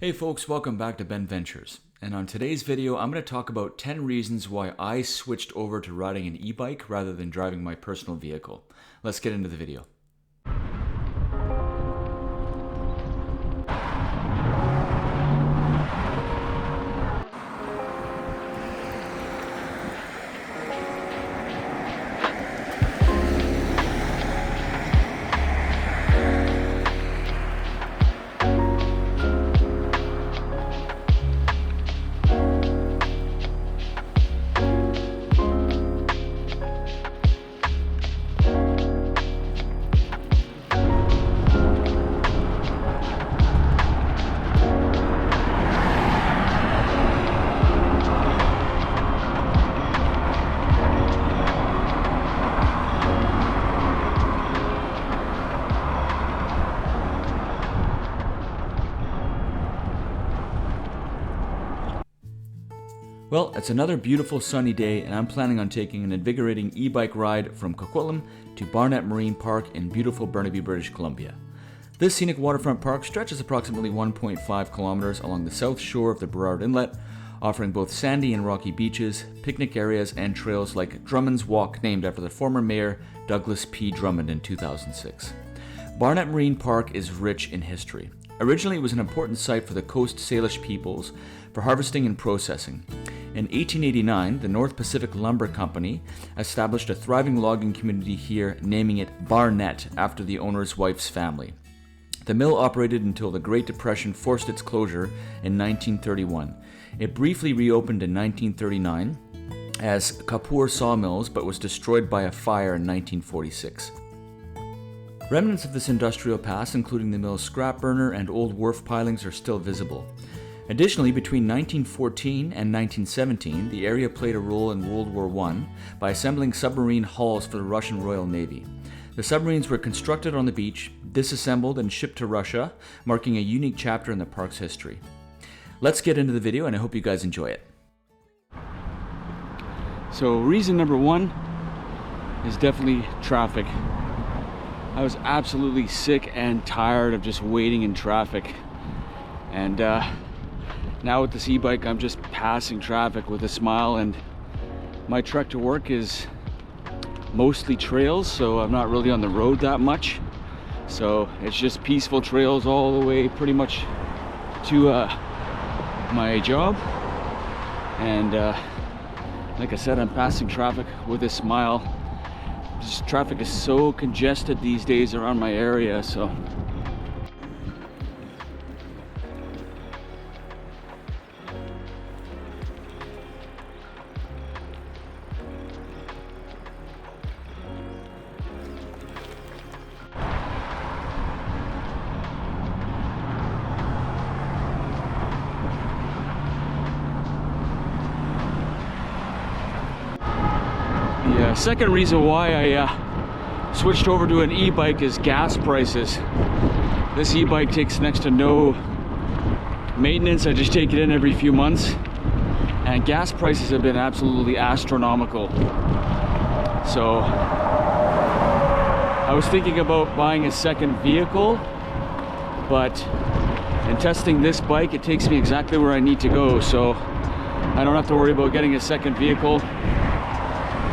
Hey folks, welcome back to Ben Ventures. And on today's video, I'm going to talk about 10 reasons why I switched over to riding an e-bike rather than driving my personal vehicle. Let's get into the video. Well, it's another beautiful sunny day and I'm planning on taking an invigorating e-bike ride from Coquitlam to Barnet Marine Park in beautiful Burnaby, British Columbia. This scenic waterfront park stretches approximately 1.5 kilometers along the south shore of the Burrard Inlet, offering both sandy and rocky beaches, picnic areas, and trails like Drummond's Walk, named after the former mayor Douglas P. Drummond in 2006. Barnet Marine Park is rich in history. Originally, it was an important site for the Coast Salish peoples for harvesting and processing. In 1889, the North Pacific Lumber Company established a thriving logging community here, naming it Barnet after the owner's wife's family. The mill operated until the Great Depression forced its closure in 1931. It briefly reopened in 1939 as Kapoor sawmills, but was destroyed by a fire in 1946. Remnants of this industrial past, including the mill's scrap burner and old wharf pilings, are still visible. Additionally, between 1914 and 1917, the area played a role in World War I by assembling submarine hulls for the Russian Royal Navy. The submarines were constructed on the beach, disassembled, and shipped to Russia, marking a unique chapter in the park's history. Let's get into the video, and I hope you guys enjoy it. So, reason number one is definitely traffic. I was absolutely sick and tired of just waiting in traffic. And now with this e-bike, I'm just passing traffic with a smile, and my trek to work is mostly trails, so I'm not really on the road that much. So it's just peaceful trails all the way pretty much to my job. And like I said, I'm passing traffic with a smile. Just traffic is so congested these days around my area, so the second reason why I switched over to an e-bike is gas prices. This e-bike takes next to no maintenance. I just take it in every few months, and gas prices have been absolutely astronomical. So I was thinking about buying a second vehicle, but in testing this bike, it takes me exactly where I need to go, so I don't have to worry about getting a second vehicle.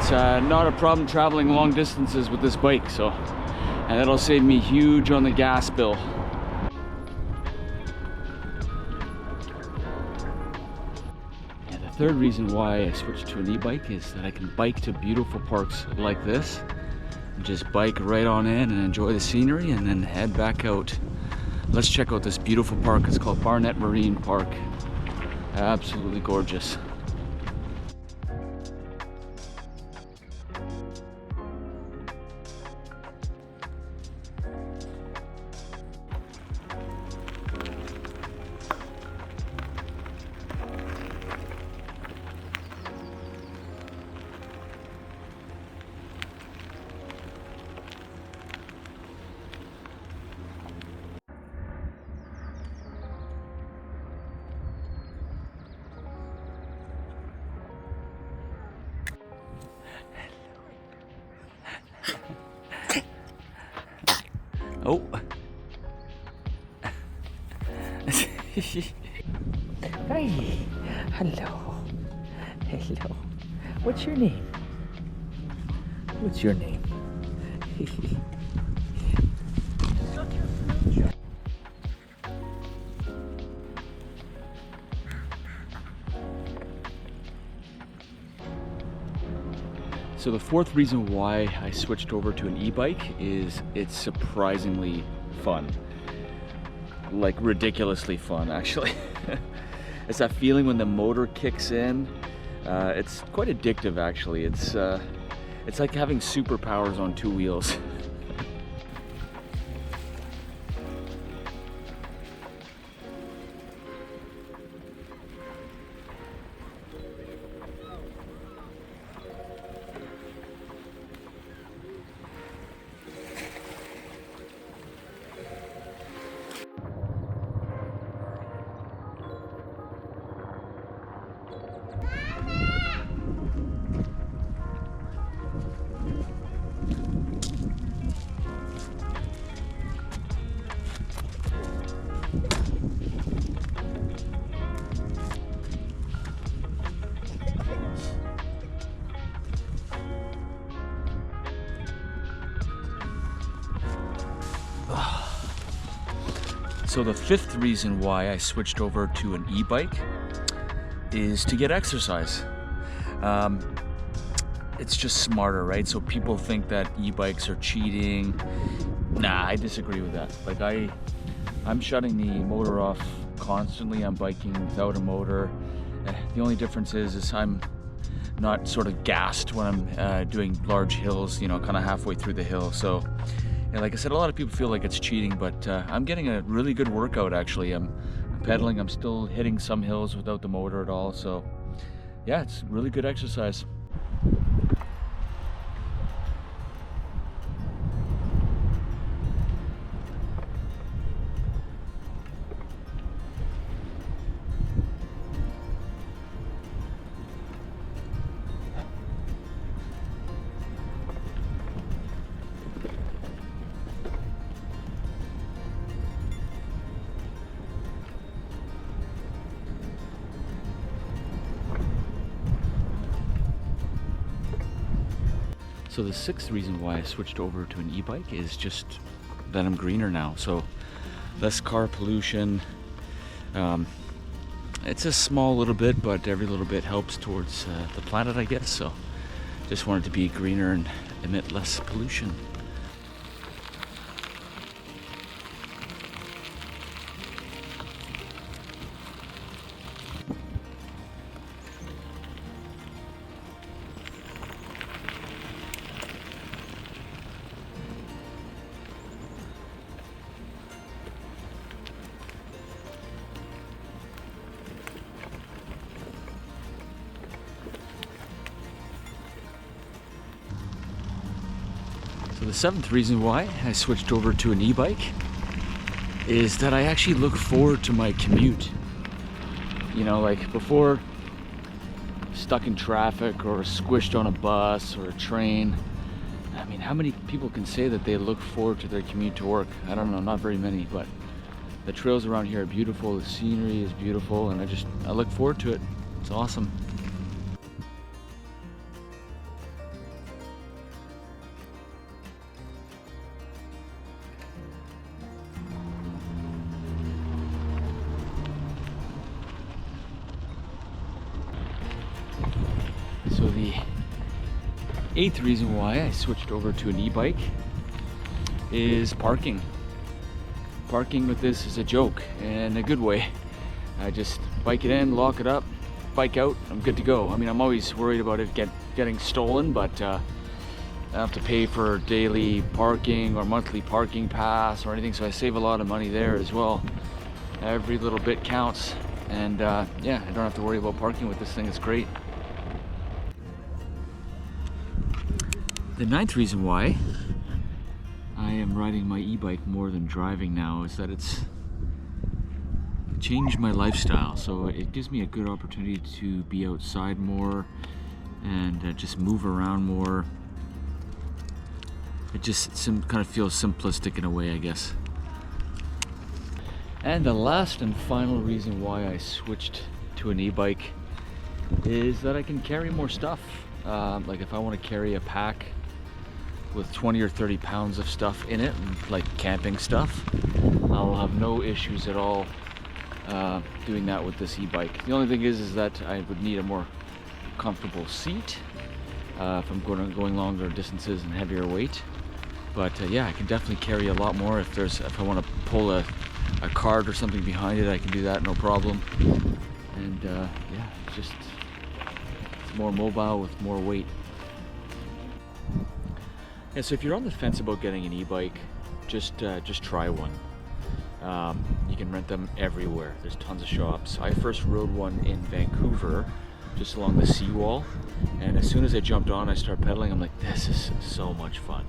It's not a problem traveling long distances with this bike, and that'll save me huge on the gas bill. And the third reason why I switched to an e-bike is that I can bike to beautiful parks like this, and just bike right on in and enjoy the scenery, and then head back out. Let's check out this beautiful park. It's called Barnet Marine Park. Absolutely gorgeous. Oh. Hi. Hello. Hello. What's your name? What's your name? So the fourth reason why I switched over to an e-bike is it's surprisingly fun. Like ridiculously fun, actually. It's that feeling when the motor kicks in. It's quite addictive, actually. It's like having superpowers on two wheels. So the fifth reason why I switched over to an e-bike is to get exercise. It's just smarter, right? So people think that e-bikes are cheating. Nah, I disagree with that. Like I'm shutting the motor off constantly. I'm biking without a motor. The only difference is I'm not sort of gassed when I'm doing large hills, you know, kind of halfway through the hill. So, and like I said, a lot of people feel like it's cheating, but I'm getting a really good workout, actually. I'm pedaling, I'm still hitting some hills without the motor at all. So yeah, it's really good exercise. So the sixth reason why I switched over to an e-bike is just that I'm greener now. So less car pollution. It's a small little bit, but every little bit helps towards the planet, I guess. So just wanted to be greener and emit less pollution. So the seventh reason why I switched over to an e-bike is that I actually look forward to my commute. You know, like before, stuck in traffic or squished on a bus or a train. I mean, how many people can say that they look forward to their commute to work? I don't know, not very many, but the trails around here are beautiful, the scenery is beautiful, and I look forward to it. It's awesome. So the eighth reason why I switched over to an e-bike is parking. Parking with this is a joke, in a good way. I just bike it in, lock it up, bike out, I'm good to go. I mean, I'm always worried about it getting stolen, but I don't have to pay for daily parking or monthly parking pass or anything, so I save a lot of money there as well. Every little bit counts, and yeah, I don't have to worry about parking with this thing. It's great. The ninth reason why I am riding my e-bike more than driving now is that it's changed my lifestyle. So it gives me a good opportunity to be outside more and just move around more. It just kind of feels simplistic in a way, I guess. And the last and final reason why I switched to an e-bike is that I can carry more stuff. Like if I want to carry a pack with 20 or 30 pounds of stuff in it, like camping stuff, I'll have no issues at all doing that with this e-bike. The only thing is that I would need a more comfortable seat if I'm going longer distances and heavier weight. But yeah, I can definitely carry a lot more. If I want to pull a cart or something behind it, I can do that, no problem. And yeah, it's more mobile with more weight. Yeah, so if you're on the fence about getting an e-bike, just try one. You can rent them everywhere. There's tons of shops. I first rode one in Vancouver, just along the seawall, and as soon as I jumped on, I started pedaling. I'm like, this is so much fun.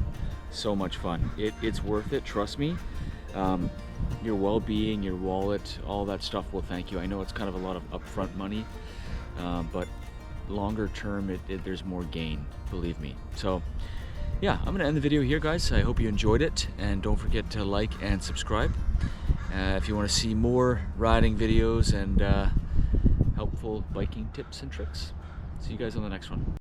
So much fun. It's worth it, trust me. Your well-being, your wallet, all that stuff will thank you. I know it's kind of a lot of upfront money, but longer term, there's more gain, believe me. So yeah, I'm gonna end the video here, guys. I hope you enjoyed it, and don't forget to like and subscribe if you want to see more riding videos and helpful biking tips and tricks. See you guys on the next one.